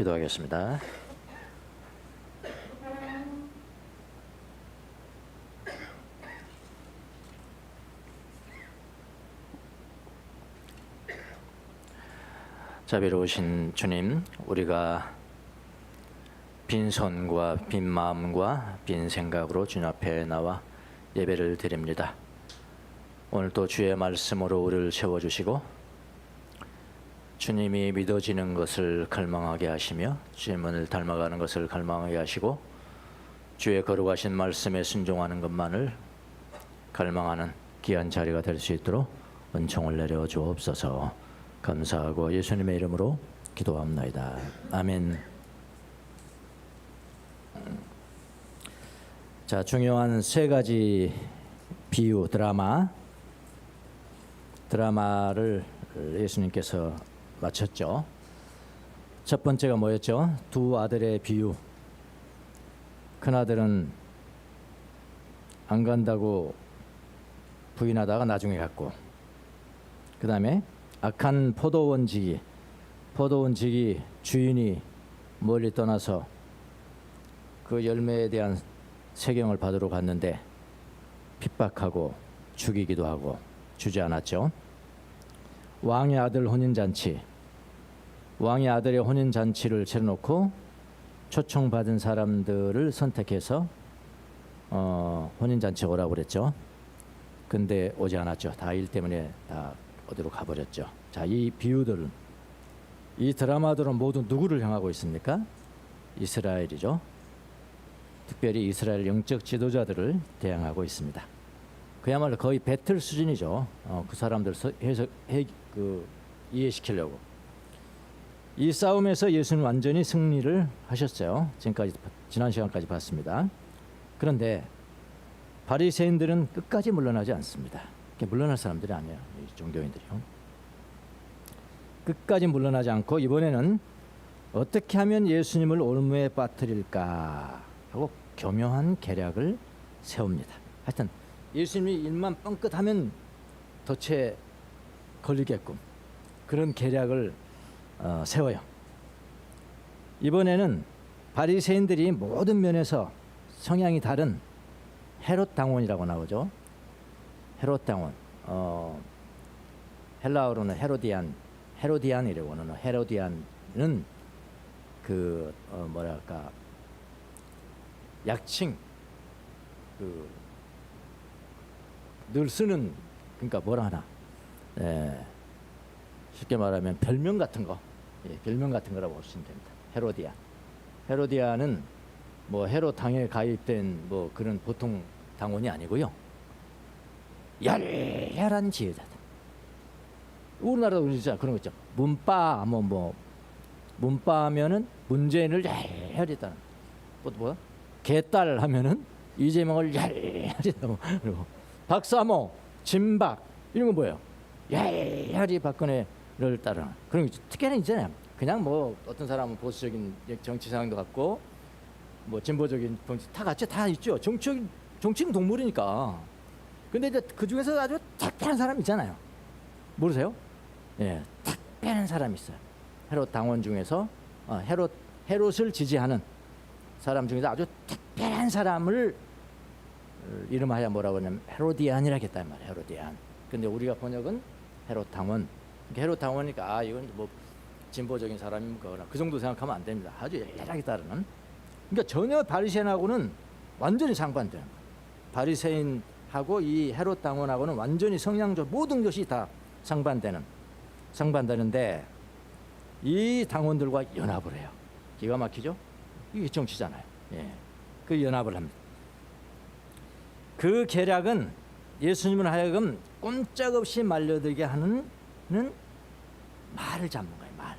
기도하겠습니다. 자비로우신 주님, 우리가 빈손과 빈 마음과 빈 생각으로 주님 앞에 나와 예배를 드립니다. 오늘도 주의 말씀으로 우리를 채워주시고 주님이 믿어지는 것을 갈망하게 하시며 주님을 닮아가는 것을 갈망하게 하시고 주의 거룩하신 말씀에 순종하는 것만을 갈망하는 귀한 자리가 될 수 있도록 은총을 내려 주옵소서. 감사하고 예수님의 이름으로 기도합나이다. 아멘. 자, 중요한 세 가지 비유 드라마를 예수님께서 마쳤죠. 첫 번째가 뭐였죠? 두 아들의 비유. 큰아들은 안 간다고 부인하다가 나중에 갔고, 그 다음에 악한 포도원지기 주인이 멀리 떠나서 그 열매에 대한 세경을 받으러 갔는데 핍박하고 죽이기도 하고 주지 않았죠. 왕의 아들 혼인잔치, 왕의 아들의 혼인잔치를 차려놓고 초청받은 사람들을 선택해서 혼인잔치 오라고 그랬죠. 근데 오지 않았죠. 다 일 때문에 다 어디로 가버렸죠. 자, 이 비유들은, 이 드라마들은 모두 누구를 향하고 있습니까? 이스라엘이죠. 특별히 이스라엘 영적 지도자들을 대항하고 있습니다. 그야말로 거의 배틀 수준이죠. 그 사람들 이해시키려고. 이 싸움에서 예수는 완전히 승리를 하셨어요. 지난 시간까지 봤습니다. 그런데 바리새인들은 끝까지 물러나지 않습니다. 물러날 사람들이 아니에요. 이 종교인들이요. 끝까지 물러나지 않고 이번에는 어떻게 하면 예수님을 올무에 빠뜨릴까 하고 교묘한 계략을 세웁니다. 하여튼 예수님이 일만 뻥끗하면 덫에 걸리게끔 그런 계략을 세워요. 이번에는 바리새인들이 모든 면에서 성향이 다른 헤롯 당원이라고 나오죠. 헤롯 당원, 헬라어로는 헤로디안이라고 하는, 헤로디안은 약칭, 늘 쓰는, 그러니까 뭐라 하나, 쉽게 말하면 별명 같은 거, 별명 같은 거라고 보시면 됩니다. 헤로디안은 뭐 헤롯 당에 가입된 뭐 그런 보통 당원이 아니고요. 열렬한 지혜자다. 우리나라도 그런 거 있죠. 문빠, 문빠면은 문재인을 열렬히 따는. 뭐 개딸 하면은 이재명을 열렬히 따고, 그리고 박사모, 진박 이런 건 뭐예요? 열렬히 박근혜를 따르는. 그런 특혜는 있잖아요. 그냥 뭐 어떤 사람은 보수적인 정치 상황도 갖고, 뭐 진보적인 정치 다 같이 다 있죠. 정치는 동물이니까. 근데 이제 그 중에서 아주 특별한 사람 있잖아요. 모르세요? 예, 특별한 사람이 있어요. 헤롯 당원 중에서 헤롯을 지지하는 사람 중에서 아주 특별한 사람을 이름하여 뭐라고 하냐면 헤로디안이라고 했단 말이에요. 헤로디안. 근데 우리가 번역은 헤롯 당원. 헤롯 당원이니까 이건 뭐 진보적인 사람입니까? 그 정도 생각하면 안 됩니다. 아주 열렬하게 따르는. 그러니까 전혀 바리새인하고는 완전히 상반되는 거예요. 바리새인하고 이 헤롯 당원하고는 완전히 성향적 모든 것이 다 상반되는데 이 당원들과 연합을 해요. 기가 막히죠? 이게 정치잖아요. 예. 그 연합을 합니다. 그 계략은 예수님을 하여금 꼼짝없이 말려들게 하는 말을 잡는 거예요. 말.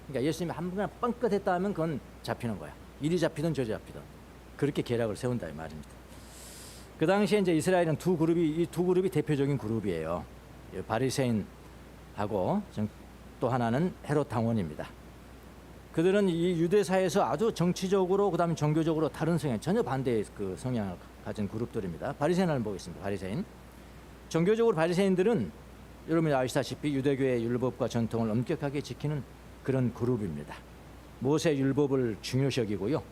그러니까 예수님이 한 번만 뻥끗했다 하면 그건 잡히는 거야. 이리 잡히든 저리 잡히든 그렇게 계략을 세운다 이 말입니다. 그 당시에 이제 이스라엘은 이 두 그룹이 대표적인 그룹이에요. 바리새인하고 또 하나는 헤롯 당원입니다. 그들은 이 유대사에서 아주 정치적으로 그다음에 종교적으로 다른 성향, 전혀 반대의 그 성향을 가진 그룹들입니다. 바리새인을 보겠습니다. 바리새인. 종교적으로 바리새인들은 여러분이 아시다시피 유대교의 율법과 전통을 엄격하게 지키는 그런 그룹입니다. 모세 율법을 중요시 여기고요.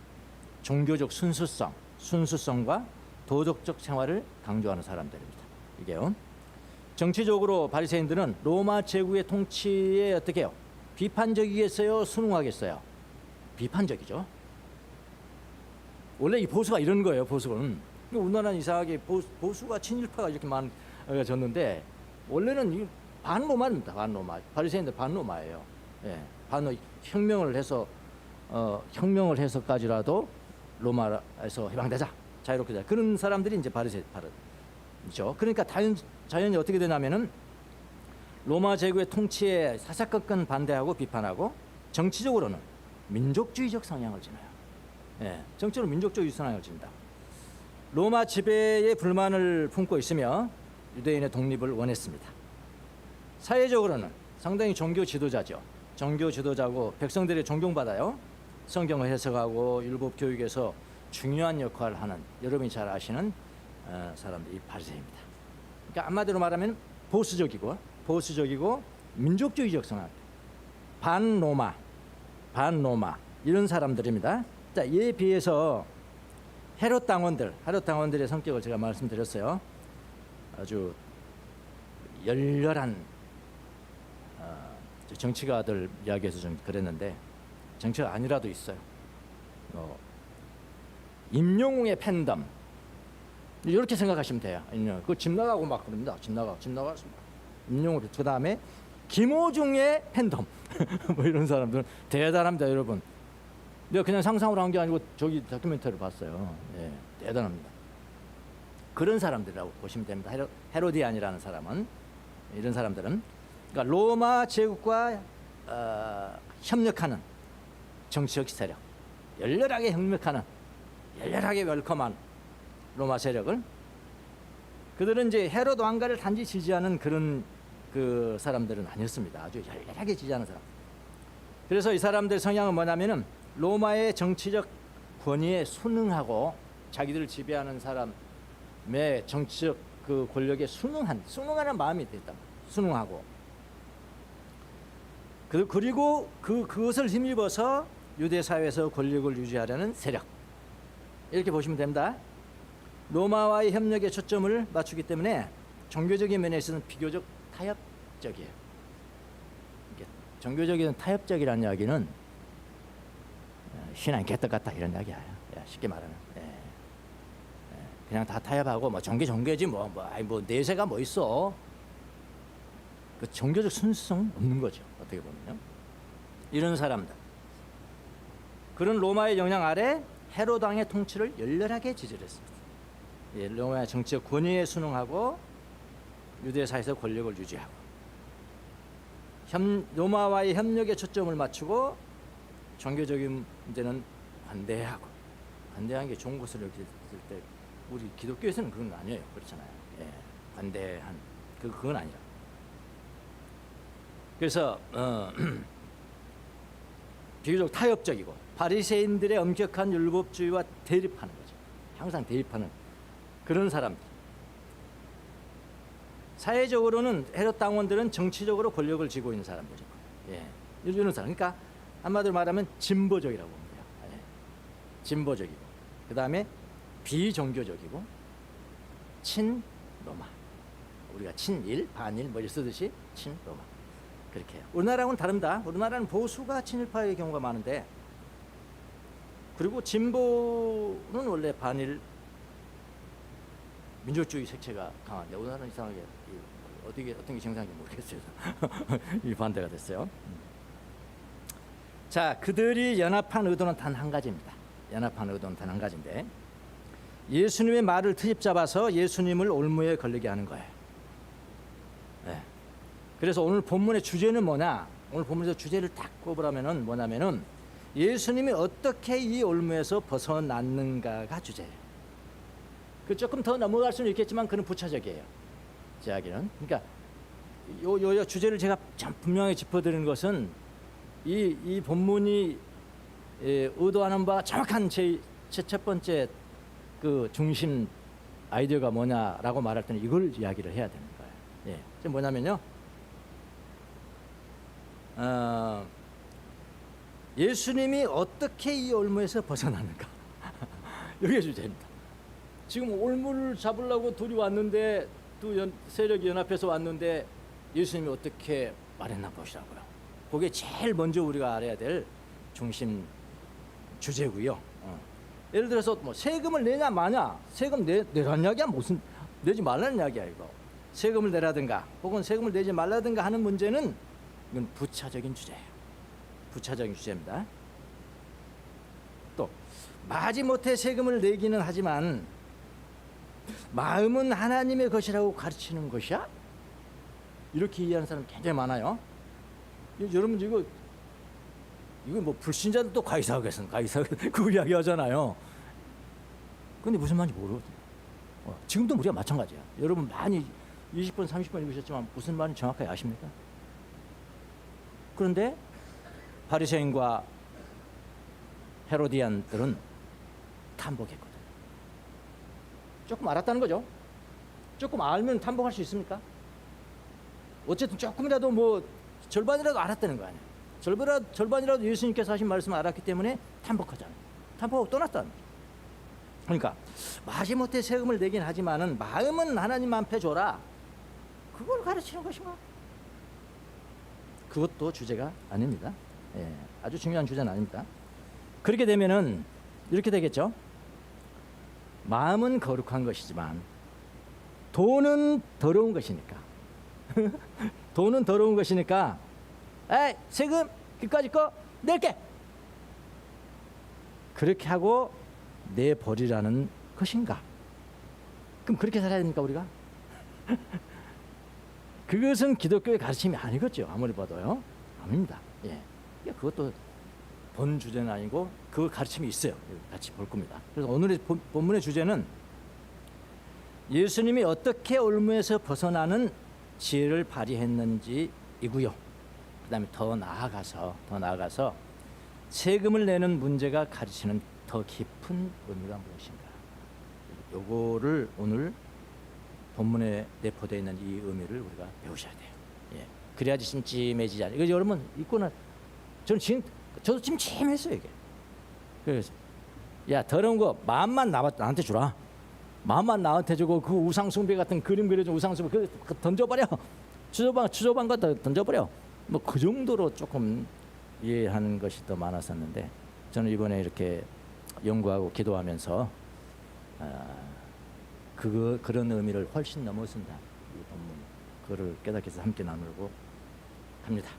종교적 순수성과 도덕적 생활을 강조하는 사람들입니다. 이게요. 정치적으로 바리새인들은 로마 제국의 통치에 어떻게 해요? 비판적이겠어요? 순응하겠어요? 비판적이죠. 원래 이 보수가 이런 거예요. 보수는 우리나라는 이상하게 보수가 친일파가 이렇게 많아졌는데 원래는 반로마입니다. 반로마. 바리새인들 반로마예요. 예, 반로 혁명을 해서까지라도 로마에서 해방되자, 자유롭게 되자. 그런 사람들이 이제 바리새인이죠. 그러니까 자연히 어떻게 되냐면은 로마 제국의 통치에 사사건건 반대하고 비판하고 정치적으로는 민족주의적 성향을 지녀요. 예, 정치적으로 민족주의 성향을 지닌다. 로마 지배에 불만을 품고 있으며 유대인의 독립을 원했습니다. 사회적으로는 상당히 종교 지도자죠. 종교 지도자고 백성들이 존경받아요. 성경을 해석하고 율법 교육에서 중요한 역할을 하는 여러분이 잘 아시는 사람들이 바리새인입니다. 그러니까 한마디로 말하면 보수적이고 민족주의적 성향, 반로마 이런 사람들입니다. 자, 이에 비해서 헤롯 당원들의 성격을 제가 말씀드렸어요. 아주 열렬한 정치가들 이야기에서 좀 그랬는데 정치가 아니라도 있어요. 임영웅의 팬덤 이렇게 생각하시면 돼요. 그 집 나가고 막 그럽니다. 집 나가서 임영웅 그 다음에 김호중의 팬덤 뭐 이런 사람들은 대단합니다, 여러분. 내가 그냥 상상으로 한 게 아니고 저기 다큐멘터리를 봤어요. 예, 대단합니다. 그런 사람들이라고 보시면 됩니다. 헤로디안이라는 사람은 이런 사람들은 그러니까 로마 제국과 협력하는 정치적 세력, 열렬하게 협력하는 열렬하게 웰컴한 로마 세력을 그들은 이제 헤롯 왕가를 단지 지지하는 그런 그 사람들은 아니었습니다. 아주 열렬하게 지지하는 사람. 그래서 이 사람들 성향은 뭐냐면은 로마의 정치적 권위에 순응하고 자기들을 지배하는 사람의 정치적 그 권력에 순응하는 마음이 됐다. 순응하고 그리고 그것을 힘입어서 유대 사회에서 권력을 유지하려는 세력 이렇게 보시면 됩니다. 로마와의 협력에 초점을 맞추기 때문에 종교적인 면에서는 비교적 타협적이에요. 종교적인 타협적이라는 이야기는 신앙이 개떡 같다 이런 이야기야. 쉽게 말하면 그냥 다 타협하고 뭐 종교지 뭐 내세가 뭐 있어. 그 종교적 순수성 없는 거죠. 어떻게 보면요. 이런 사람들 그런 로마의 영향 아래 헤롯 왕의 통치를 열렬하게 지지를 했습니다. 로마의 정치적 권위에 순응하고 유대 사회에서 권력을 유지하고 로마와의 협력에 초점을 맞추고 종교적인 문제는 관대한 게 좋은 것을 여길 때 우리 기독교에서는 그건 아니에요. 그렇잖아요. 관대한 그건 아니라. 그래서 비교적 타협적이고 바리새인들의 엄격한 율법주의와 대립하는 거죠. 항상 대립하는 그런 사람들. 사회적으로는 헤롯 당원들은 정치적으로 권력을 쥐고 있는 사람들이고, 이런 사람. 그러니까 한마디로 말하면 진보적이라고 봅니다. 진보적이고, 그 다음에 비종교적이고, 친로마. 우리가 친일, 반일 뭐 쓰듯이 친로마. 그렇게 해요. 우리나라하고는 다릅니다. 우리나라는 보수가 친일파의 경우가 많은데, 그리고 진보는 원래 반일 민족주의 색채가 강한데 우리나라는 이상하게 어떤 게 정상인지 모르겠어요. 이 반대가 됐어요. 자, 그들이 연합한 의도는 단 한 가지입니다. 연합한 의도는 단 한 가지인데 예수님의 말을 트집 잡아서 예수님을 올무에 걸리게 하는 거예요. 그래서 오늘 본문의 주제는 뭐냐? 오늘 본문에서 주제를 딱 꼽으라면은 뭐냐면은 예수님이 어떻게 이 올무에서 벗어났는가가 주제예요. 그 조금 더 넘어갈 수는 있겠지만 그는 부차적이에요. 제 이야기는. 그러니까 요 주제를 제가 참 분명히 짚어드리는 것은 이 본문이 의도하는 바가 정확한 제 첫 번째 그 중심 아이디어가 뭐냐라고 말할 때는 이걸 이야기를 해야 되는 거예요. 지금 뭐냐면요. 예수님이 어떻게 이 올무에서 벗어나는가? 이게 주제입니다. 지금 올무를 잡으려고 둘이 왔는데 두 세력이 연합해서 왔는데 예수님이 어떻게 말했나 보시라고요. 그게 제일 먼저 우리가 알아야 될 중심 주제고요. 예를 들어서 뭐 세금을 내냐 마냐, 세금 내라는 이야기야 무슨 내지 말라는 이야기야 이거. 세금을 내라든가 혹은 세금을 내지 말라든가 하는 문제는 이건 부차적인 주제예요. 부차적인 주제입니다. 또 마지못해 세금을 내기는 하지만 마음은 하나님의 것이라고 가르치는 것이야? 이렇게 이해하는 사람 굉장히 많아요. 여러분 이거 뭐 불신자들도 가이사하겠습니다. 그 이야기 하잖아요. 근데 무슨 말인지 모르거든요. 지금도 우리가 마찬가지야. 여러분 많이 20번 30번 읽으셨지만 무슨 말인지 정확하게 아십니까? 그런데 바리새인과 헤로디안들은 탐복했거든. 조금 알았다는 거죠. 조금 알면 탐복할 수 있습니까? 어쨌든 조금이라도 뭐 절반이라도 알았다는 거 아니에요. 절반이라도 예수님께서 하신 말씀을 알았기 때문에 탐복하잖아요. 탐복하고 떠났다는 거죠. 그러니까 마지못해 세금을 내긴 하지만은 마음은 하나님 앞에 줘라. 그걸 가르치는 것인가? 그것도 주제가 아닙니다. 예, 아주 중요한 주제는 아닙니다. 그렇게 되면은 이렇게 되겠죠. 마음은 거룩한 것이지만 돈은 더러운 것이니까 돈은 더러운 것이니까 에이 세금 그까짓 거 낼게 그렇게 하고 내버리라는 것인가? 그럼 그렇게 살아야 됩니까 우리가? 그것은 기독교의 가르침이 아니겠죠. 아무리 봐도요. 아닙니다. 예, 그것도 본 주제는 아니고 그 가르침이 있어요. 같이 볼 겁니다. 그래서 오늘의 본문의 주제는 예수님이 어떻게 올무에서 벗어나는 지혜를 발휘했는지이고요. 그다음에 더 나아가서 세금을 내는 문제가 가르치는 더 깊은 의미가 무엇인가? 요거를 오늘 본문에 내포되어 있는 이 의미를 우리가 배우셔야 돼요. 예. 그래야지 찜찜해지지 않아요. 그래서 여러분 읽고는 저도 찜찜했어요 이게. 그래서 야 더러운 거 마음만 나한테 주라. 마음만 나한테 주고 그 우상숭배 같은 그림 그려준 우상숭배 그 던져버려. 추조반 거 던져버려. 뭐 그 정도로 조금 이해하는 것이 더 많았었는데 저는 이번에 이렇게 연구하고 기도하면서 그런 의미를 훨씬 넘어선다. 이 본문 그거를 깨닫게 해서 함께 나누고 합니다.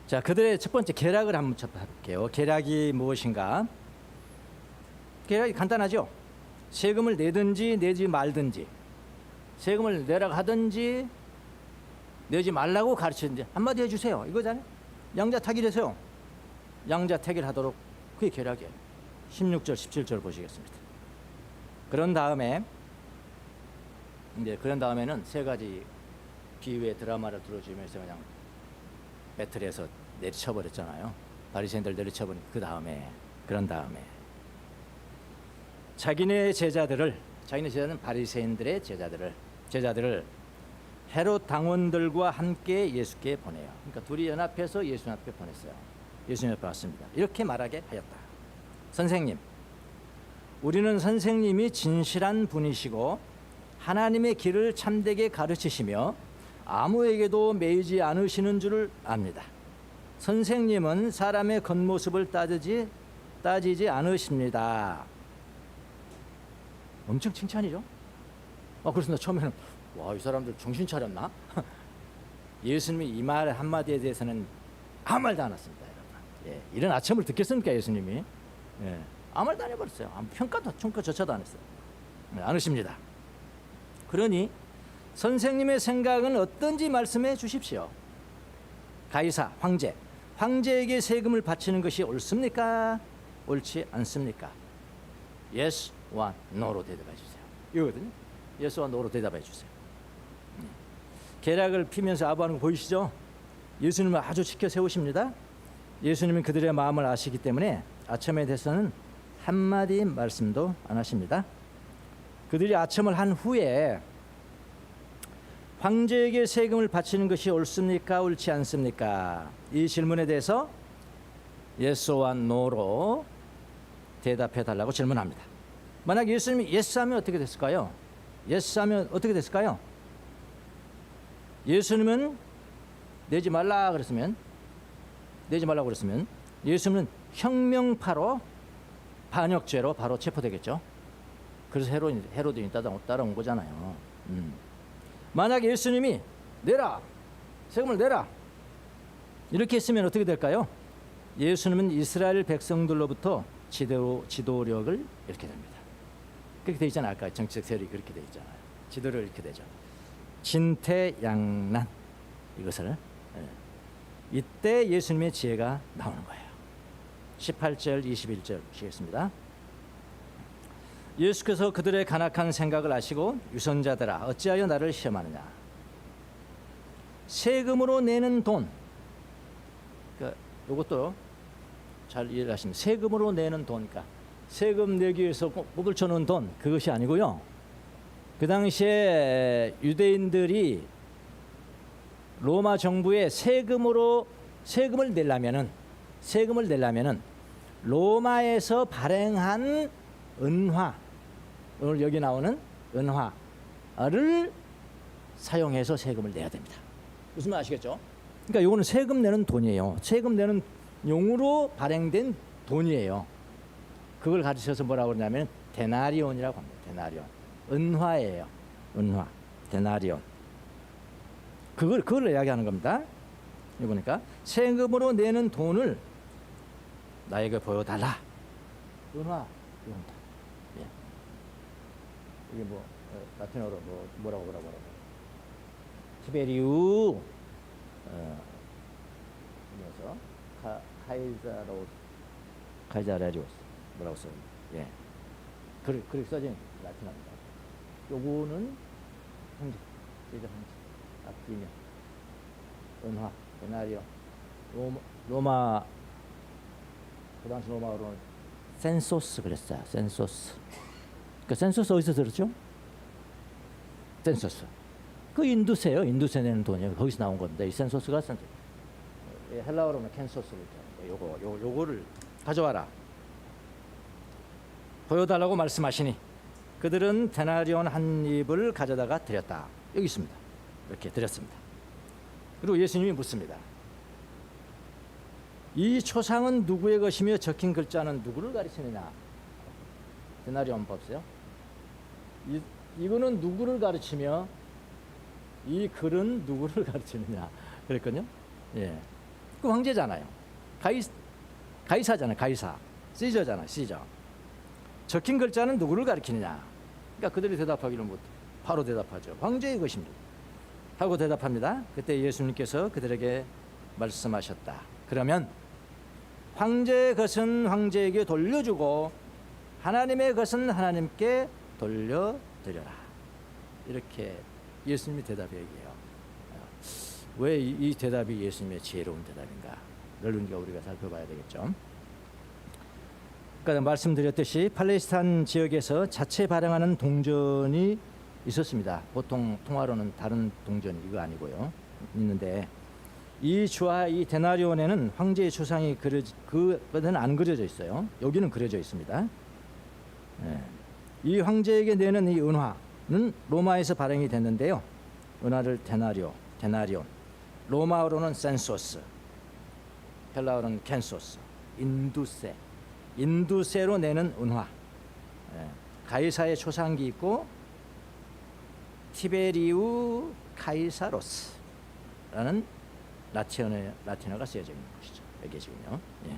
자, 그들의 첫 번째 계략을 한번 쳐볼게요. 계략이 무엇인가? 계략이 간단하죠. 세금을 내든지 내지 말든지, 세금을 내라고 하든지 내지 말라고 가르치든지 한마디 해주세요. 이거잖아요. 양자택일 하세요. 양자택일 하도록 그게 계략이에요. 16절 17절 보시겠습니다. 그런 다음에는 세 가지 비유의 드라마를 들어주면서 그냥 배틀에서 내리쳐버렸잖아요. 바리새인들 내리쳐버린 그런 다음에 자기네 제자들은 바리새인들의 제자들을 헤롯 당원들과 함께 예수께 보내요. 그러니까 둘이 연합해서 예수 앞에 보냈어요. 예수님 앞에 왔습니다. 이렇게 말하게 하였다. 선생님, 우리는 선생님이 진실한 분이시고 하나님의 길을 참되게 가르치시며 아무에게도 매이지 않으시는 줄을 압니다. 선생님은 사람의 겉모습을 따지지 않으십니다. 엄청 칭찬이죠. 그래서 처음에는 이 사람들 정신 차렸나? 예수님이 이 말 한마디에 대해서는 아무 말도 안 했습니다. 예, 이런 아첨을 듣겠습니까 예수님이? 예, 아무 말도 안 해버렸어요. 평가조차도 안 했어요. 안 하십니다. 그러니 선생님의 생각은 어떤지 말씀해 주십시오. 가이사 황제에게 세금을 바치는 것이 옳습니까? 옳지 않습니까? Yes와 No로 대답해 주세요. 이거거든요. Yes와 No로 대답해 주세요. 계략을 피면서 아부하는 거 보이시죠? 예수님을 아주 지켜 세우십니다. 예수님은 그들의 마음을 아시기 때문에 아첨에 대해서는 한마디 말씀도 안 하십니다. 그들이 아첨을 한 후에 황제에게 세금을 바치는 것이 옳습니까? 옳지 않습니까? 이 질문에 대해서 예스와 노로 대답해 달라고 질문합니다. 만약 예수님이 예스하면 어떻게 됐을까요? 예스하면 어떻게 됐을까요? 예수님은 내지 말라고 그랬으면 예수님은 혁명파로 반역죄로 바로 체포되겠죠. 그래서 헤로딘이 따라온 거잖아요. 만약 예수님이 내라, 세금을 내라 이렇게 했으면 어떻게 될까요? 예수님은 이스라엘 백성들로부터 지도력을 잃게 됩니다. 그렇게 돼 있잖아요. 아까 정치적 세력이 그렇게 돼 있잖아요. 지도력을 잃게 되죠. 진퇴양난 이것을 이때 예수님의 지혜가 나오는 거예요. 18절 21절 보시겠습니다. 예수께서 그들의 간악한 생각을 아시고 유선자들아 어찌하여 나를 시험하느냐. 세금으로 내는 돈, 그러니까 이것도 잘 이해를 하시면 세금으로 내는 돈, 그러니까 세금 내기 위해서 꼽을 쳐놓은 돈, 그것이 아니고요. 그 당시에 유대인들이 로마 정부에 세금을 내려면은 로마에서 발행한 은화, 오늘 여기 나오는 은화를 사용해서 세금을 내야 됩니다. 무슨 말 아시겠죠? 그러니까 이거는 세금 내는 돈이에요. 세금 내는 용으로 발행된 돈이에요. 그걸 가르쳐서 뭐라고 그러냐면 데나리온이라고 합니다. 데나리온. 은화예요. 은화. 데나리온. 그걸 이야기하는 겁니다. 여기 보니까 세금으로 내는 돈을 나에게 보여달라. 은화. 이겁니다. 예. 이게 뭐 라틴어로 뭐라고 티베리우 카이자라리오스 뭐라고 써요? 예. 그렇게 써진 라틴어입니다. 요거는 황제, 제자 황제, 아끼면 은화, 데나리온, 로마 그 당시 로마어로는 센소스 그랬어요. 센소스. 그 센소스 어디서 들었죠? 센소스. 그 인두세요. 인두세 내는 돈이에요. 거기서 나온 건데 이 센소스가 헬라어로는 캔소스를 요거를 가져와라. 보여달라고 말씀하시니 그들은 데나리온 한 입을 가져다가 드렸다. 여기 있습니다. 이렇게 드렸습니다. 그리고 예수님이 묻습니다. 이 초상은 누구의 것이며 적힌 글자는 누구를 가르치느냐? 데나리온 보세요. 이거는 누구를 가르치며 이 글은 누구를 가르치느냐? 그랬거든요. 예, 그 황제잖아요. 가이사잖아요. 가이사. 시저잖아요. 시저. 적힌 글자는 누구를 가리키느냐? 그러니까 그들이 대답하기를 못 바로 대답하죠. 황제의 것입니다. 하고 대답합니다. 그때 예수님께서 그들에게 말씀하셨다. 그러면 황제의 것은 황제에게 돌려주고 하나님의 것은 하나님께 돌려드려라. 이렇게 예수님이 대답해 얘기해요. 왜 이 대답이 예수님의 지혜로운 대답인가? 우리가 살펴봐야 되겠죠. 그러니까 말씀드렸듯이 팔레스타인 지역에서 자체 발행하는 동전이 있었습니다. 보통 통화로는 다른 동전 이거 아니고요. 있는데 이 주화 이 데나리온에는 황제의 초상이 그거는 안 그려져 있어요. 여기는 그려져 있습니다. 네. 이 황제에게 내는 이 은화는 로마에서 발행이 됐는데요. 은화를 데나리온, 로마어로는 센소스, 헬라어로는 캔소스, 인두세로 내는 은화. 예. 가이사의 초상기 있고 티베리우 카이사로스라는 라틴어가 쓰여져 있는 것이죠. 여기 지금요. 예.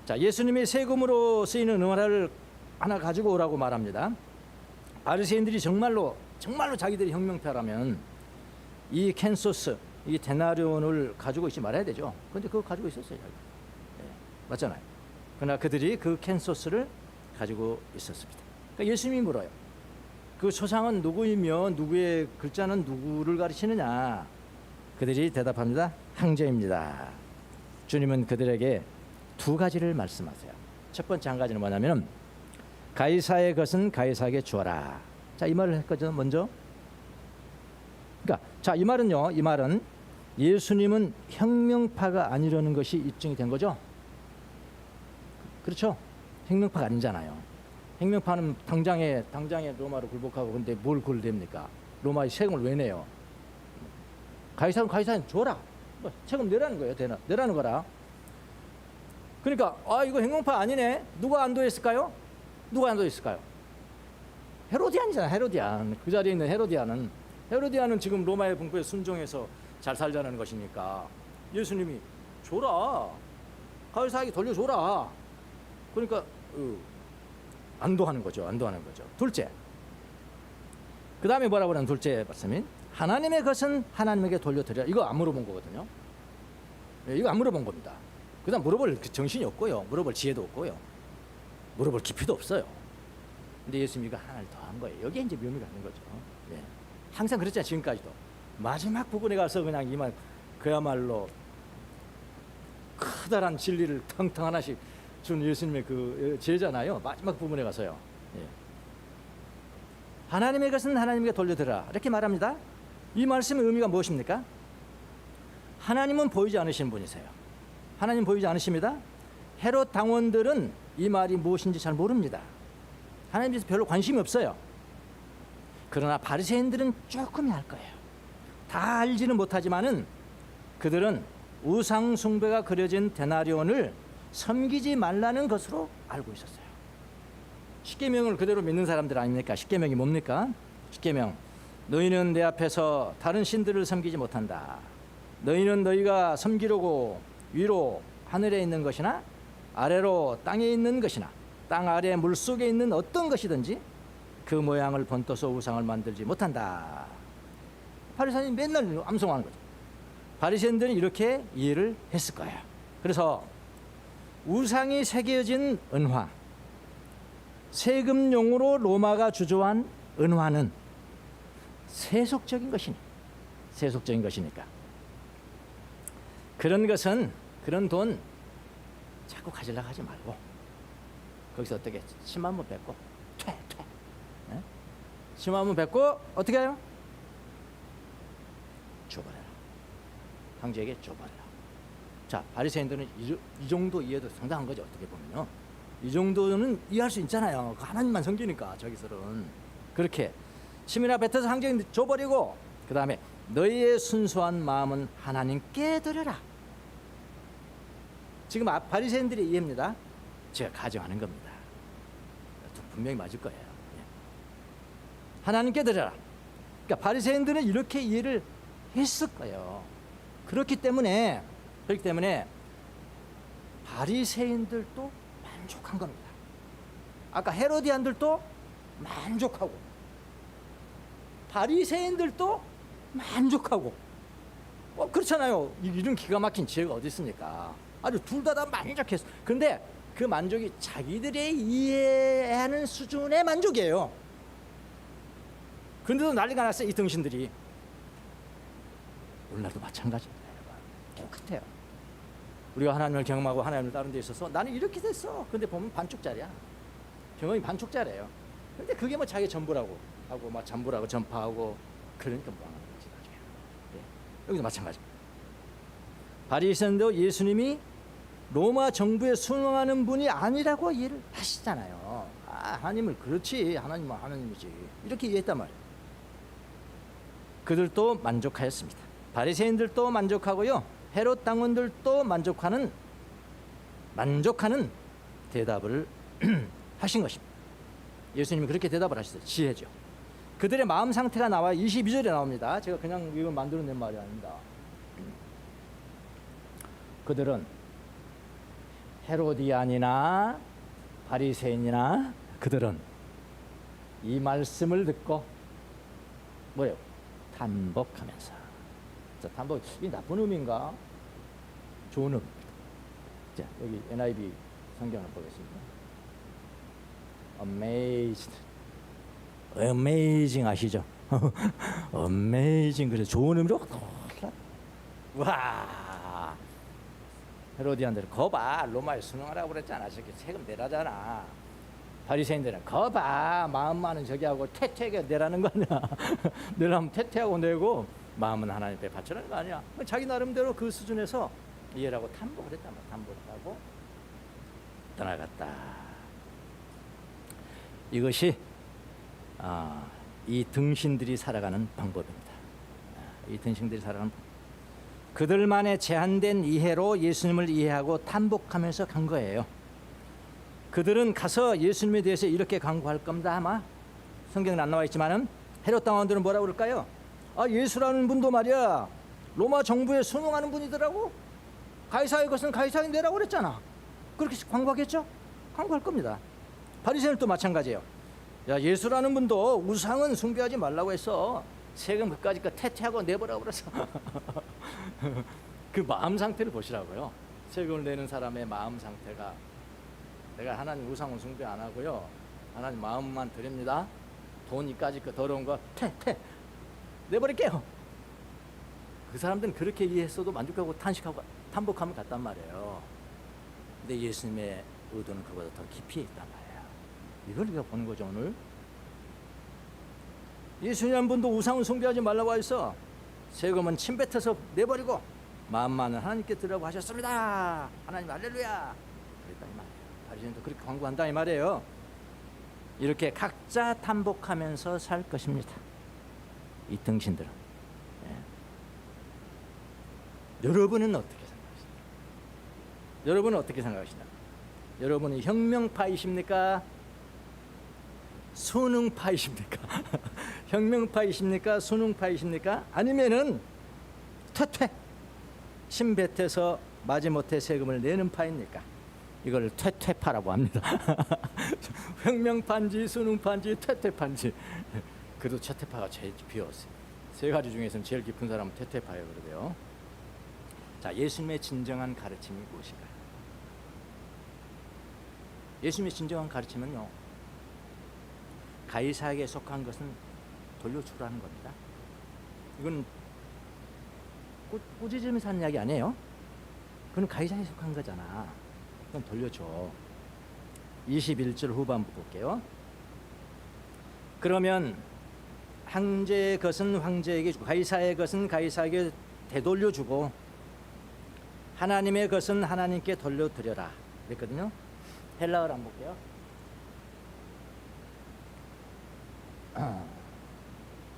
자, 예수님이 세금으로 쓰이는 은화를 하나 가지고 오라고 말합니다. 바리새인들이 정말로 자기들이 혁명파라면 이 캔소스, 이 데나리온을 가지고 있지 말아야 되죠. 그런데 그거 가지고 있었어요. 예. 맞잖아요. 그러나 그들이 그 캔소스를 가지고 있었습니다. 그러니까 예수님이 물어요. 그 초상은 누구이며 누구의 글자는 누구를 가르치느냐? 그들이 대답합니다. 황제입니다. 주님은 그들에게 두 가지를 말씀하세요. 첫 번째 한 가지는 뭐냐면 가이사의 것은 가이사에게 주어라. 자, 이 말을 했거든요. 먼저 자, 이 말은요. 이 말은 예수님은 혁명파가 아니라는 것이 입증이 된 거죠. 그렇죠? 혁명파가 아니잖아요. 혁명파는 당장에 로마로 굴복하고 근데 뭘 그걸 냅니까? 로마의 세금을 왜 내요? 가이사는 줘라. 뭐 세금 내라는 거예요. 내라는 거라. 그러니까 이거 혁명파 아니네. 누가 안도했을까요? 헤로디안이잖아. 헤로디안. 그 자리에 있는 헤로디안은 지금 로마의 분부에 순종해서 잘 살자는 것이니까 예수님이 줘라. 가이사에게 돌려줘라. 그러니까 안도하는 거죠. 둘째. 그 다음에 뭐라고 하는 둘째 말씀이 하나님의 것은 하나님에게 돌려드려라. 이거 안 물어본 거거든요. 이거 안 물어본 겁니다. 그 다음 물어볼 정신이 없고요. 물어볼 지혜도 없고요. 물어볼 깊이도 없어요. 근데 예수님이 이거 하나를 더 한 거예요. 여기에 이제 묘미가 있는 거죠. 예. 항상 그랬잖아요. 지금까지도. 마지막 부분에 가서 그냥 이만 그야말로 커다란 진리를 텅텅 하나씩 준 예수님의 그 제자잖아요. 마지막 부분에 가서요. 예. 하나님의 것은 하나님에게 돌려드라. 이렇게 말합니다. 이 말씀의 의미가 무엇입니까? 하나님은 보이지 않으시는 분이세요. 하나님 보이지 않으십니다. 헤롯 당원들은 이 말이 무엇인지 잘 모릅니다. 하나님에 대해서 별로 관심이 없어요. 그러나 바리새인들은 조금이 알 거예요. 다 알지는 못하지만은 그들은 우상 숭배가 그려진 데나리온을 섬기지 말라는 것으로 알고 있었어요. 십계명을 그대로 믿는 사람들 아닙니까? 십계명이 뭡니까? 십계명. 너희는 내 앞에서 다른 신들을 섬기지 못한다. 너희는 너희가 섬기려고 위로 하늘에 있는 것이나 아래로 땅에 있는 것이나 땅 아래 물속에 있는 어떤 것이든지 그 모양을 번떠서 우상을 만들지 못한다. 바리새인이 맨날 암송하는 거죠. 바리새인들은 이렇게 이해를 했을 거예요. 그래서 우상이 새겨진 은화, 세금용으로 로마가 주조한 은화는 세속적인 것이니까 그런 돈 자꾸 가지려고 하지 말고 거기서 어떻게 10만 원 뺏고 퇴 10만 원 뺏고 어떻게 해요? 줘버려라. 황제에게 줘버려라. 자, 바리새인들은 이 정도 이해도 상당한 거죠. 어떻게 보면요. 이 정도는 이해할 수 있잖아요. 하나님만 섬기니까 저기서는 그렇게 침이나 뱉어서 황제에게 줘버리고 그 다음에 너희의 순수한 마음은 하나님께 드려라. 지금 바리새인들의 이해입니다. 제가 가정하는 겁니다. 분명히 맞을 거예요. 하나님께 드려라. 그러니까 바리새인들은 이렇게 이해를 했을 거예요. 그렇기 때문에 바리새인들도 만족한 겁니다. 아까 헤로디안들도 만족하고 바리새인들도 만족하고 그렇잖아요. 이런 기가 막힌 지혜가 어디 있습니까? 아주 둘 다 만족했어. 그런데 그 만족이 자기들의 이해하는 수준의 만족이에요. 그런데도 난리가 났어요. 이 등신들이. 오늘날도 마찬가지입니다. 여러분. 똑같아요. 우리가 하나님을 경험하고 하나님을 다른 데 있어서 나는 이렇게 됐어. 근데 보면 반쪽짜리야. 경험이 반쪽짜리예요. 근데 그게 뭐 자기 전부라고 하고 막 전부라고 전파하고 그러니까 뭐 하는 거지 나중에. 네. 여기도 마찬가지. 바리새인도 예수님이 로마 정부에 순응하는 분이 아니라고 이해를 하시잖아요. 하나님을 그렇지. 하나님은 하나님이지. 이렇게 이해했단 말이에요. 그들도 만족하였습니다. 바리새인들도 만족하고요. 헤롯 당원들도 만족하는 대답을 하신 것입니다. 예수님이 그렇게 대답을 하셨어요. 지혜죠. 그들의 마음 상태가 나와 22절에 나옵니다. 제가 그냥 이거 만들어낸 말이 아닙니다. 그들은 헤로디안이나 바리새인이나 그들은 이 말씀을 듣고 뭐예요? 단복하면서. 자, 단복, 이 나쁜 의미인가? 좋은 의미입니다. 자, 여기 NIV 성경을 보겠습니다. Amazing 아시죠? Amazing. 그래서 좋은 의미로 와. 헤로디안들은 거봐 로마에 순응하라고 그랬잖아. 저기 세금 내라잖아. 바리새인들은 거봐 마음 많은 저기하고 퇴퇴하게 내라는 거 아니야. 내라면 퇴퇴하고 내고 마음은 하나님 앞에 바치라는 거 아니야. 자기 나름대로 그 수준에서 이해를 하고 탐복을 했단 말이야. 탐복을 하고 떠나갔다. 이것이 이 등신들이 살아가는 방법입니다. 이 등신들이 살아가는 방법. 그들만의 제한된 이해로 예수님을 이해하고 탐복하면서 간 거예요. 그들은 가서 예수님에 대해서 이렇게 강구할 겁니다. 아마 성경은 안 나와 있지만은 헤롯 당원들은 뭐라고 그럴까요? 예수라는 분도 말이야 로마 정부에 순응하는 분이더라고. 가이사의 것은 가이사에게 내라고 그랬잖아. 그렇게 광고하겠죠? 광고할 겁니다. 바리새인은 또 마찬가지예요. 야, 예수라는 분도 우상은 숭배하지 말라고 했어. 세금 그까짓 거 퇴퇴하고 내버려 그래서 그 마음 상태를 보시라고요. 세금을 내는 사람의 마음 상태가 내가 하나님 우상은 숭배 안 하고요. 하나님 마음만 드립니다. 돈 이까짓 거 더러운 거 퇴퇴 내버릴게요. 그 사람들은 그렇게 이해했어도 만족하고 탄식하고 탐복하면 갔단 말이에요. 근데 예수님의 의도는 그보다 더 깊이 있단 말이에요. 이걸 우리가 보는 거죠. 오늘 예수님 한 분도 우상을 숭배하지 말라고 했어. 세금은 침뱉어서 내버리고 마음만은 하나님께 드리라고 하셨습니다. 하나님 할렐루야 그랬다 이 말이에요. 바리새인도 그렇게 광고한다 이 말이에요. 이렇게 각자 탐복하면서 살 것입니다. 이 등신들은. 여러분은 어떻게 생각하십니까? 여러분은 어떻게 생각하시나요? 여러분은 혁명파이십니까? 순응파이십니까? 혁명파이십니까? 순응파이십니까? 아니면은 퇴퇴 침뱉어서 마지못해 세금을 내는 파입니까? 이걸 퇴퇴파라고 합니다. 혁명파인지 순응파인지 퇴퇴파인지. 그래도 퇴퇴파가 제일 비었어요. 세 가지 중에서는 제일 깊은 사람은 퇴퇴파예요. 그러대요. 자, 예수님의 진정한 가르침이 무엇인가요? 예수님의 진정한 가르침은요, 가이사에게 속한 것은 돌려주라는 겁니다. 이건 꾸짖으면서 하는 이야기 아니에요. 그건 가이사에게 속한 거잖아. 그건 돌려줘. 21절 후반부 볼게요. 그러면 황제의 것은 황제에게 주고 가이사의 것은 가이사에게 되돌려주고 하나님의 것은 하나님께 돌려드려라 그랬거든요. 헬라어를 한번 볼게요.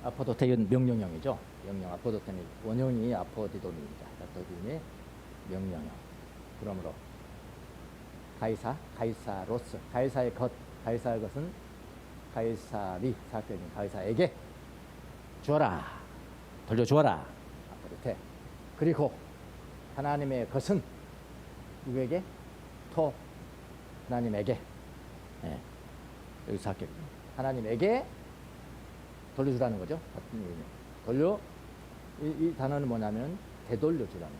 아포도테는 명령형이죠. 명령. 아포도테는 원형이 아포디돈입니다. 아포디돈의 명령형. 그러므로 가이사, 가이사로스, 가이사의 것, 가이사의 것은 가이사리 사건인 가이사에게 주어라, 돌려주어라. 아포도테. 그리고 하나님의 것은 누구에게? 토 하나님에게. 여기 사격. 하나님에게 돌려주라는 거죠. 이 단어는 뭐냐면 되돌려주라는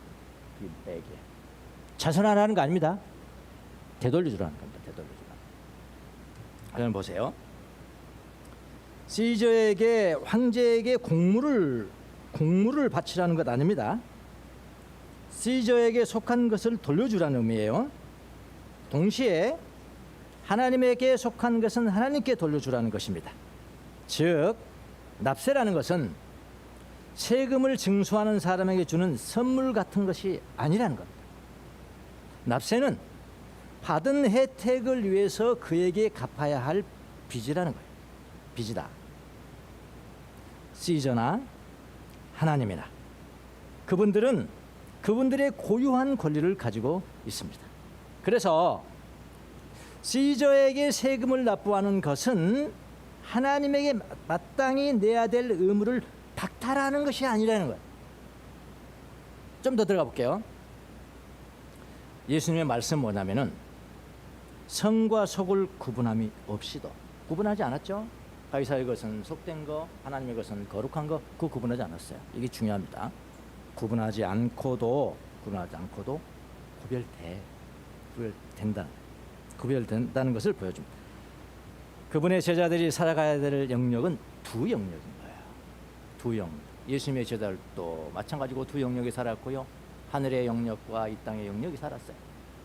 거예요. 에게. 자선하라는 거 아닙니다. 되돌려주라는 겁니다. 되돌려주라. 그럼 보세요. 시저에게 황제에게 공물을 바치라는 것 아닙니다. 시저에게 속한 것을 돌려주라는 의미예요. 동시에 하나님에게 속한 것은 하나님께 돌려주라는 것입니다. 즉 납세라는 것은 세금을 징수하는 사람에게 주는 선물 같은 것이 아니라는 겁니다. 납세는 받은 혜택을 위해서 그에게 갚아야 할 빚이라는 거예요. 빚이다. 시저나 하나님이나 그분들은 그분들의 고유한 권리를 가지고 있습니다. 그래서 시저에게 세금을 납부하는 것은 하나님에게 마땅히 내야 될 의무를 박탈하는 것이 아니라는 거예요. 좀 더 들어가 볼게요. 예수님의 말씀 뭐냐면은 성과 속을 구분함이 없이도 구분하지 않았죠. 가이사의 것은 속된 거, 하나님의 것은 거룩한 거, 그거 구분하지 않았어요. 이게 중요합니다. 구분하지 않고도 구별된다는 것을 보여줍니다. 그분의 제자들이 살아가야 될 영역은 두 영역인 거예요. 두 영역. 예수님의 제자들도 마찬가지고 두 영역이 살았고요. 하늘의 영역과 이 땅의 영역이 살았어요.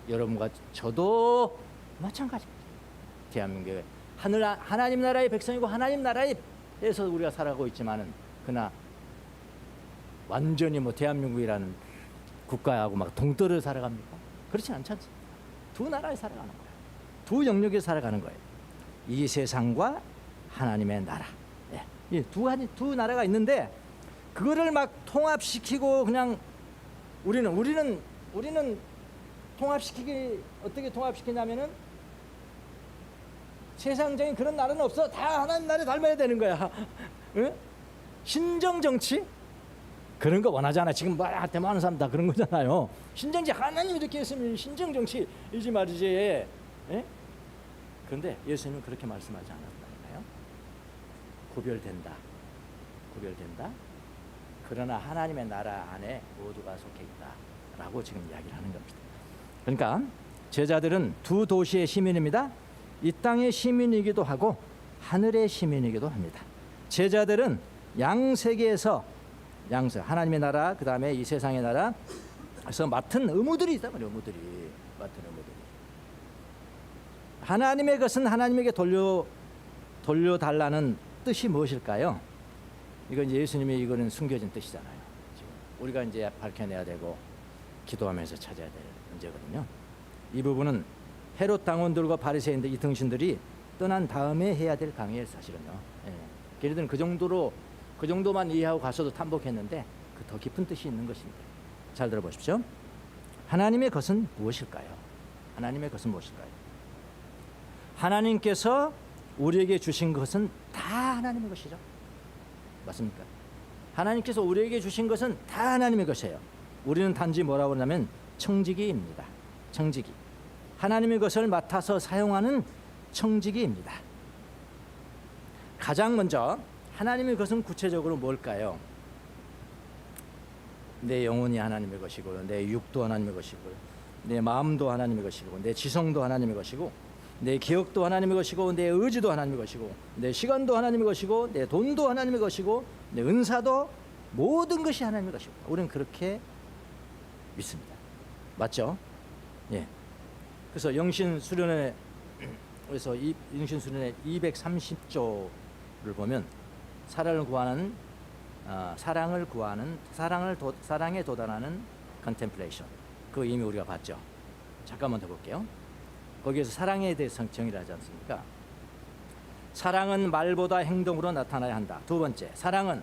여러분과 저도 마찬가지입니다. 대한민국에 하나님 나라의 백성이고 하나님 나라에서 우리가 살아가고 있지만은 그러나 완전히 뭐 대한민국이라는 국가하고 막 동떨어 살아갑니까? 그렇지 않지 않습니까? 두 나라에 살아가는 거예요. 두 영역에 살아가는 거예요. 이 세상과 하나님의 나라. 예. 두 나라가 있는데 그거를 막 통합시키고 그냥 우리는 어떻게 통합시키냐면은 세상적인 그런 나라는 없어. 다 하나님 나라에 닮아야 되는 거야. 응? 신정 정치? 그런 거 원하잖아. 지금 대만하는 사람 다 그런 거잖아요. 신정지 하나님 이렇게 했으면 신정 정치이지 말이지. 예? 그런데 예수님은 그렇게 말씀하지 않았다니까요. 구별된다. 그러나 하나님의 나라 안에 모두가 속해 있다라고 지금 이야기를 하는 겁니다. 그러니까 제자들은 두 도시의 시민입니다. 이 땅의 시민이기도 하고 하늘의 시민이기도 합니다. 제자들은 양세계에서 하나님의 나라, 그 다음에 이 세상의 나라에서 맡은 의무들이 있단 말이에요. 맡은 의무들이. 하나님의 것은 하나님에게 돌려달라는 뜻이 무엇일까요? 이건 이제 예수님이 이거는 숨겨진 뜻이잖아요. 지금 우리가 이제 밝혀내야 되고 기도하면서 찾아야 될 문제거든요. 이 부분은 헤롯 당원들과 바리새인들 이 등신들이 떠난 다음에 해야 될 강의예요, 사실은요. 예. 걔네들은 그 정도만 이해하고 가서도 탐복했는데 그 더 깊은 뜻이 있는 것입니다. 잘 들어보십시오. 하나님의 것은 무엇일까요? 하나님께서 우리에게 주신 것은 다 하나님의 것이죠. 맞습니까? 하나님께서 우리에게 주신 것은 다 하나님의 것이에요. 우리는 단지 뭐라고 하냐면 청지기입니다. 청지기. 하나님의 것을 맡아서 사용하는 청지기입니다. 가장 먼저 하나님의 것은 구체적으로 뭘까요? 내 영혼이 하나님의 것이고, 내 육도 하나님의 것이고, 내 마음도 하나님의 것이고, 내 지성도 하나님의 것이고, 내 기억도 하나님의 것이고, 내 의지도 하나님의 것이고, 내 시간도 하나님의 것이고, 내 돈도 하나님의 것이고, 내 은사도 모든 것이 하나님의 것이고, 우리는 그렇게 믿습니다. 맞죠? 예. 그래서 영신수련회 그래서 이 영신수련회 230조를 보면 사랑에 도달하는 contemplation, 그 이미 우리가 봤죠. 잠깐만 더 볼게요. 거기에서 사랑에 대해서 정의를 하지 않습니까? 사랑은 말보다 행동으로 나타나야 한다. 두 번째, 사랑은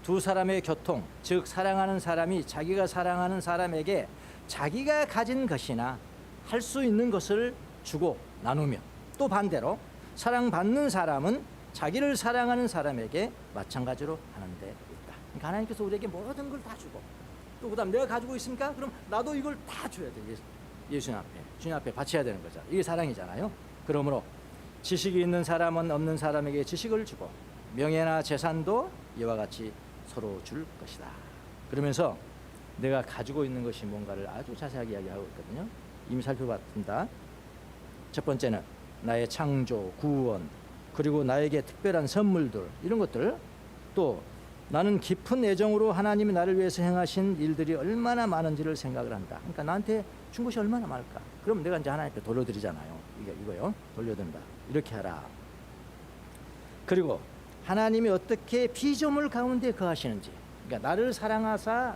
두 사람의 교통, 즉 사랑하는 사람이 자기가 사랑하는 사람에게 자기가 가진 것이나 할 수 있는 것을 주고 나누며, 또 반대로 사랑받는 사람은 자기를 사랑하는 사람에게 마찬가지로 하는 데 있다. 그러니까 하나님께서 우리에게 모든 걸 다 주고, 또 그다음 내가 가지고 있으니까 그럼 나도 이걸 다 줘야 돼. 예수님 앞에, 주님 앞에 바쳐야 되는 거죠. 이게 사랑이잖아요. 그러므로 지식이 있는 사람은 없는 사람에게 지식을 주고, 명예나 재산도 이와 같이 서로 줄 것이다. 그러면서 내가 가지고 있는 것이 뭔가를 아주 자세하게 이야기하고 있거든요. 이미 살펴봤습니다. 첫 번째는 나의 창조, 구원, 그리고 나에게 특별한 선물들, 이런 것들, 또 나는 깊은 애정으로 하나님이 나를 위해서 행하신 일들이 얼마나 많은지를 생각을 한다. 그러니까 나한테 준 것이 얼마나 많을까. 그럼 내가 이제 하나님께 돌려드리잖아요. 이거요. 돌려드린다. 이렇게 하라. 그리고 하나님이 어떻게 피조물 가운데 거하시는지, 그러니까 나를 사랑하사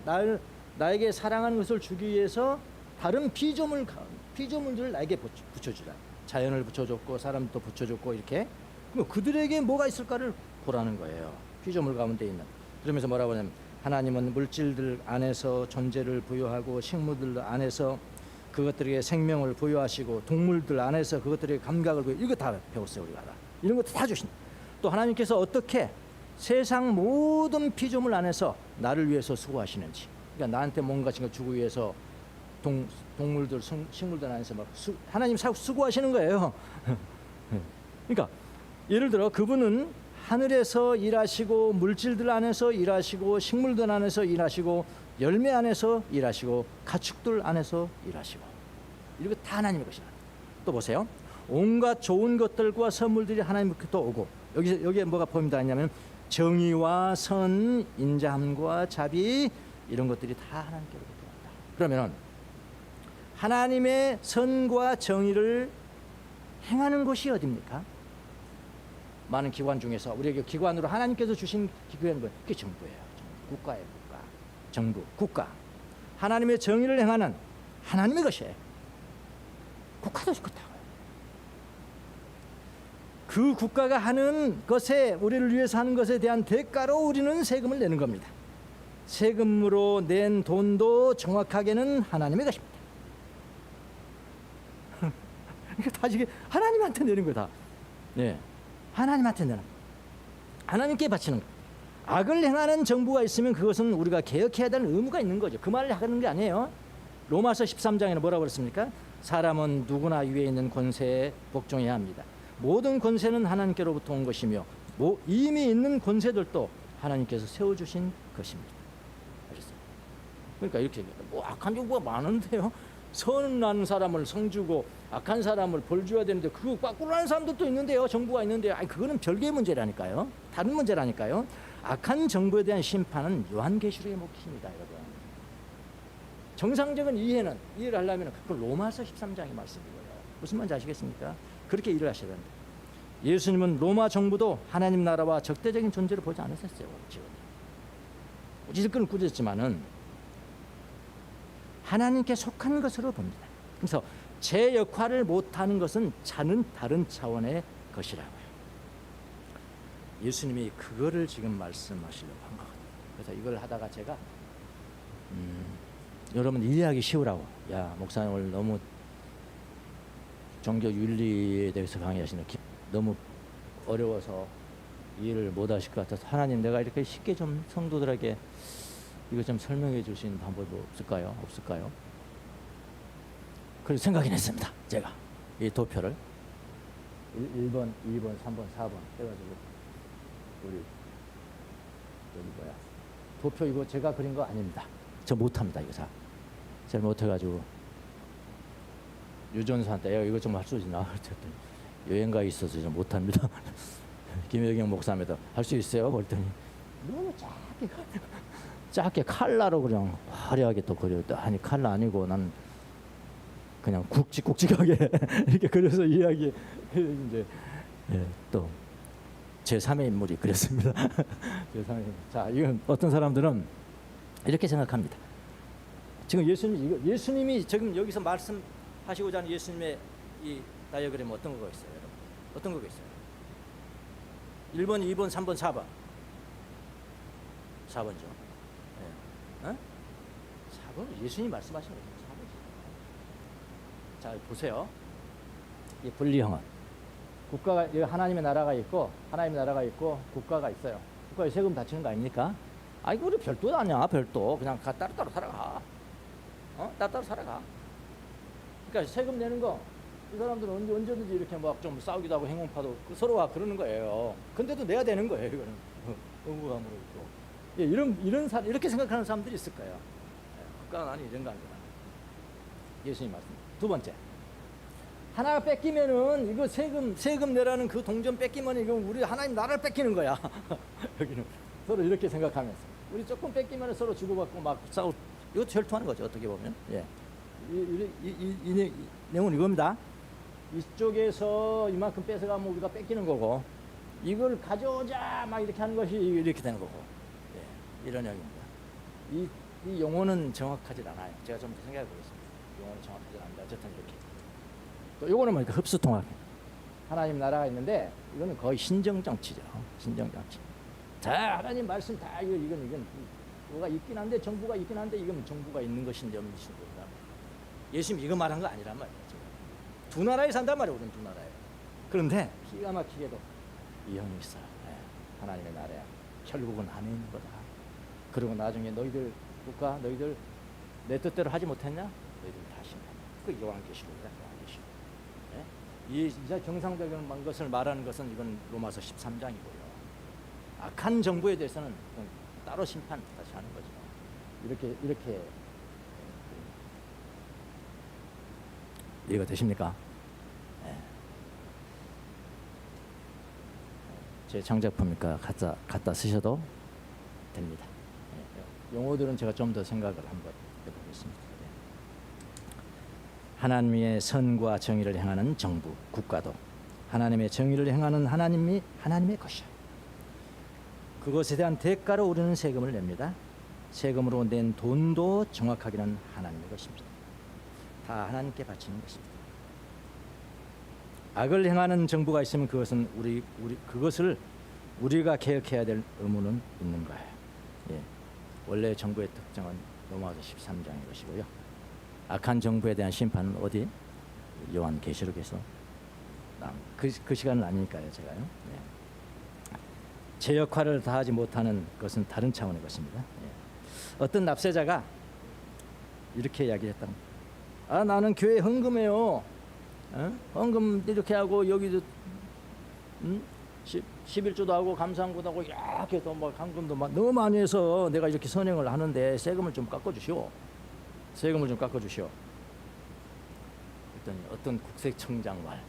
나에게 사랑하는 것을 주기 위해서 다른 피조물들을 나에게 붙여주라. 자연을 붙여줬고 사람도 붙여줬고, 이렇게 그들에게 뭐가 있을까를 보라는 거예요. 피조물 가운데 있는. 그러면서 뭐라고 하냐면, 하나님은 물질들 안에서 존재를 부여하고, 식물들 안에서 그것들에게 생명을 부여하시고, 동물들 안에서 그것들에게 감각을 부여. 이거 다 배웠어요. 우리가 이런 것도 다 주신. 또 하나님께서 어떻게 세상 모든 피조물 안에서 나를 위해서 수고하시는지, 그러니까 나한테 뭔가 지금 주기 위해서 동물들, 식물들 안에서 막 하나님 수고하시는 거예요. 그러니까 예를 들어 그분은 하늘에서 일하시고, 물질들 안에서 일하시고, 식물들 안에서 일하시고, 열매 안에서 일하시고, 가축들 안에서 일하시고, 이거 다 하나님의 것이다. 또 보세요. 온갖 좋은 것들과 선물들이 하나님부터 오고, 여기에 뭐가 포함되어 있냐면 정의와 선, 인자함과 자비, 이런 것들이 다 하나님께로부터 온다. 그러면 하나님의 선과 정의를 행하는 곳이 어디입니까? 많은 기관 중에서 우리에게 기관으로 하나님께서 주신 기관은 뭐예요? 그게 정부예요. 국가예요. 국가. 정부, 국가, 하나님의 정의를 행하는 하나님의 것이에요. 국가도 그렇다고요. 그 국가가 하는 것에, 우리를 위해서 하는 것에 대한 대가로 우리는 세금을 내는 겁니다. 세금으로 낸 돈도 정확하게는 하나님의 것입니다. 이게 다 이게 하나님한테 내는 거다. 네, 하나님한테 내는, 하나님께 바치는 거. 악을 행하는 정부가 있으면 그것은 우리가 개혁해야 될 의무가 있는 거죠. 그 말을 하는 게 아니에요. 로마서 13장에는 뭐라고 그랬습니까? 사람은 누구나 위에 있는 권세에 복종해야 합니다. 모든 권세는 하나님께로부터 온 것이며 이미 있는 권세들도 하나님께서 세워주신 것입니다. 알겠어요? 그러니까 이렇게 뭐 악한 정부가 많은데요. 선한 사람을 성 주고 악한 사람을 벌 줘야 되는데 그거 거꾸로 하는 사람들도 있는데요. 정부가 있는데, 아니 그거는 별개의 문제라니까요. 다른 문제라니까요. 악한 정부에 대한 심판은 요한계시록에 먹힙니다, 여러분. 정상적인 이해를 하려면 그걸 로마서 13장의 말씀이고요. 무슨 말인지 아시겠습니까? 그렇게 일을 하셔야 됩니다. 예수님은 로마 정부도 하나님 나라와 적대적인 존재로 보지 않으셨어요. 지금 일꾼을 꾸렸지만은 하나님께 속한 것으로 봅니다. 그래서 제 역할을 못하는 것은 다른 차원의 것이라고요. 예수님이 그거를 지금 말씀하시려고 한 거거든요. 그래서 이걸 하다가 제가 여러분 이해하기 쉬우라고, 야 목사님 오늘 너무 종교 윤리에 대해서 강의하시는, 너무 어려워서 이해를 못 하실 것 같아서 하나님 내가 이렇게 쉽게 좀 성도들에게 이거 좀 설명해 주신 방법이 없을까요? 그래서 생각이 났습니다. 제가 이 도표를 1번, 2번, 3번, 4번 해가지고 우리 여기 도표 이거 제가 그린 거 아닙니다. 저 못합니다. 이거 잘 못해가지고 유전사한테 야 이거 좀 할 수 있나 그랬더니 여행가 있어서 좀 못합니다. 김혜경 목사님도 할 수 있어요? 그랬더니 너무 작게 칼라로 그냥 화려하게 또 그렸다. 아니 칼라 아니고 난 그냥 굵직굵직하게 이렇게 그려서 이야기 이제 또 제3의 인물이 그렸습니다. 제3의 인물. 자, 이건 어떤 사람들은 이렇게 생각합니다. 지금 예수님이 지금 여기서 말씀하시고자 하는 예수님의 이 다이어그램 어떤 거가 있어요, 여러분? 어떤 거가 있어요? 1번, 2번, 3번, 4번. 4번죠. 네. 어? 4번 예수님이 말씀하신 거죠. 4번이죠. 자, 보세요. 이 분리형은 국가가, 하나님의 나라가 있고 국가가 있어요. 국가에 세금 다 치는 거 아닙니까? 아이고 우리 별도 아니야. 별도 그냥 따로따로 살아가. 따로따로 살아가. 그러니까 세금 내는 거 이 사람들은 언제든지 이렇게 막 좀 싸우기도 하고 행운파도 서로가 그러는 거예요. 근데도 내야 되는 거예요. 이거는 의무감으로 있고. 이렇게 생각하는 사람들이 있을 거예요. 국가는 아니 이런 거 아니라. 예수님 말씀. 두 번째. 하나 뺏기면은 이거 세금 내라는 그 동전 뺏기면 이거 우리 하나님 나라를 뺏기는 거야. 여기는 서로 이렇게 생각하면서 우리 조금 뺏기면 서로 주고받고 막 싸우. 이거 절투하는 거죠. 어떻게 보면. 예. 이 내용은 이겁니다. 이쪽에서 이만큼 뺏어가면 우리가 뺏기는 거고, 이걸 가져오자 막 이렇게 하는 것이 이렇게 되는 거고, 예. 이런 이야기입니다. 이 용어는 정확하지 않아요. 제가 좀 더 생각해 보겠습니다. 용어는 정확하지 않는데 어쨌든 이렇게. 또 요거는 뭐니까 흡수통합. 하나님 나라가 있는데 이거는 거의 신정정치죠. 신정정치. 자, 하나님 말씀 다 이건 뭐가 있긴 한데 정부가 있긴 한데 이건 정부가 있는 것인지 없는 것인지 모르다. 예수님 이거 말한 거 아니란 말이에요. 지금. 두 나라에 산단 말이에요. 우리는 두 나라에. 그런데 기가 막히게도 이 형이 있어요. 네. 하나님의 나라야. 결국은 안에 있는 거다. 그리고 나중에 너희들 국가 너희들 내 뜻대로 하지 못했냐? 너희들 다시 그 요한계시록이다. 요한계시록. 네? 이 진짜 정상적인 것을 말하는 것은 이건 로마서 13장이고요. 악한 정부에 대해서는 따로 심판 다시 하는 거죠. 이렇게 이해가 되십니까? 네. 제 창작품이니까 갖다 쓰셔도 됩니다. 네. 용어들은 제가 좀 더 생각을 한번 해보겠습니다. 네. 하나님의 선과 정의를 행하는 정부, 국가도 하나님의 정의를 행하는 하나님의 것이요. 그것에 대한 대가로 우리는 세금을 냅니다. 세금으로 낸 돈도 정확하게는 하나님의 것입니다. 다 하나님께 바치는 것입니다. 악을 행하는 정부가 있으면 그것은 그것을 우리가 개혁해야 될 의무는 있는 거예요. 예. 원래 정부의 특징은 로마서 13장의 것이고요. 악한 정부에 대한 심판은 어디? 요한계시록에서 그 시간은 아니니까요, 제가요. 예. 제 역할을 다하지 못하는 것은 다른 차원의 것입니다. 예. 어떤 납세자가 이렇게 이야기했다. 아, 나는 교회 헌금해요. 헌금 이렇게 하고 여기도 11조도 하고 감사한것도 하고 이렇게 또 막 헌금도 막 너무 많이 해서 내가 이렇게 선행을 하는데 세금을 좀 깎아주시오. 세금을 좀 깎아주시오. 그랬더니 어떤 국세청장 말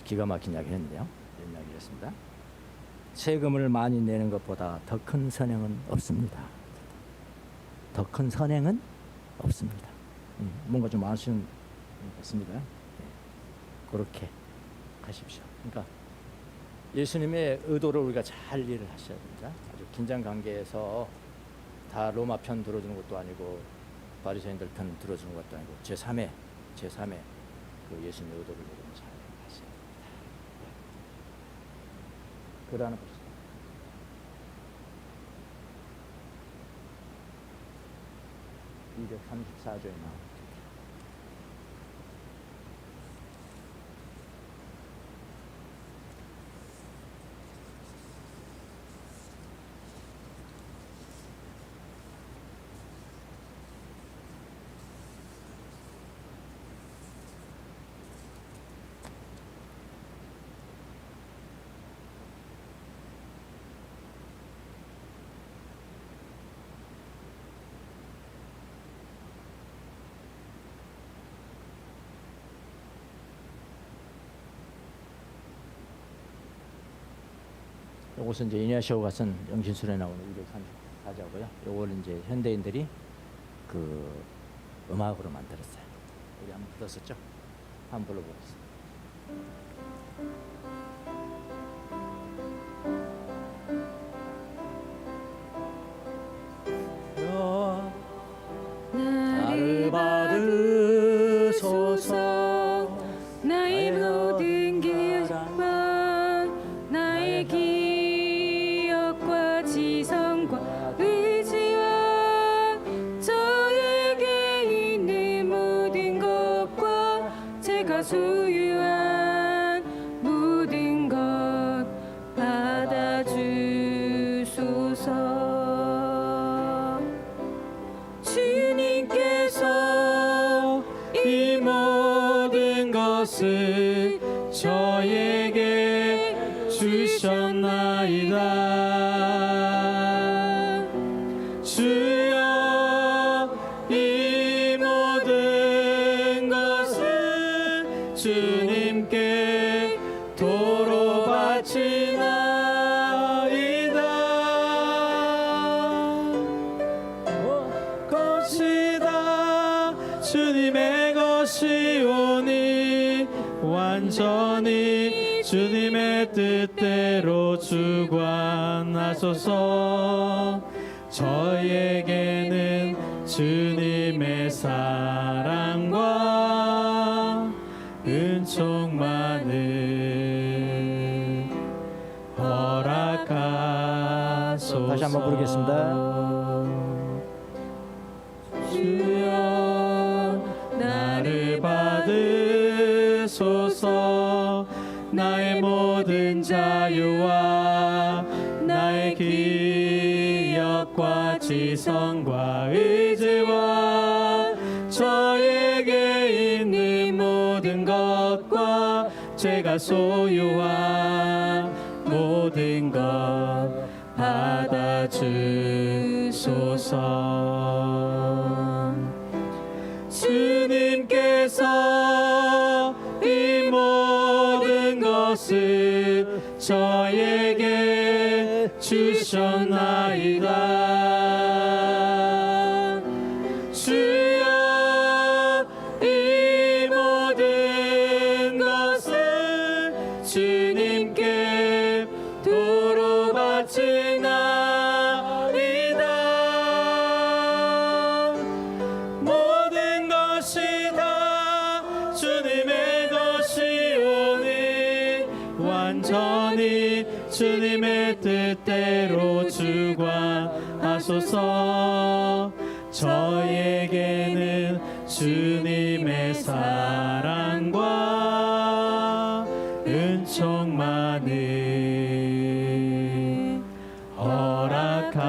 기가 막힌 이야기를 했는데요. 이런 이야기를 했습니다. 세금을 많이 내는 것보다 더 큰 선행은 없습니다. 더 큰 선행은 없습니다. 뭔가 좀 아쉬운 것 같습니다. 그렇게 하십시오. 그러니까 예수님의 의도를 우리가 잘 이해를 하셔야 됩니다. 아주 긴장 관계에서 다 로마 편 들어주는 것도 아니고 바리새인들 편 들어주는 것도 아니고 제3의 그 예수님의 의도를 여러분 잘 하셔야 됩니다. 글 하나 봅시다. (234조에) 나옵니다. 요것은 이제 이냐시오가 쓴 영신술에 나오는 234자고요. 요걸 이제 현대인들이 그 음악으로 만들었어요. 우리 한번 들었었죠? 한번 불러보겠습니다. 나를 받으소서 나의 모든 기억과 나의 기억과 지성과 의지와 저에게 있는 모든 것과 제가 소유한 모든 것 받아주소서. 주님께서 이 모든 것을 저에게 주셨나이다. 주여 이 모든 것을 주님께 도로 바치나이다. 것이다 주님의 것이오니 완전히 주님의 뜻대로 주관하소서. 저에게는 주님의 사랑과 은총만을 허락하소서. 다시 한번 부르겠습니다. 주여 나를 받으소서. 나의 모든 자유와 나의 기억과 지성과 의지와 저에게 있는 모든 것과 제가 소유한 모든 것 받아주소서. 주님께서 이 모든 것을 저에게 주셨나이다. 주여 이 모든 것을 주님께 도로 바치나이다. 온전히 주님의 뜻대로 주관하소서. 저희에게는 주님의 사랑과 은총만을 허락하소서.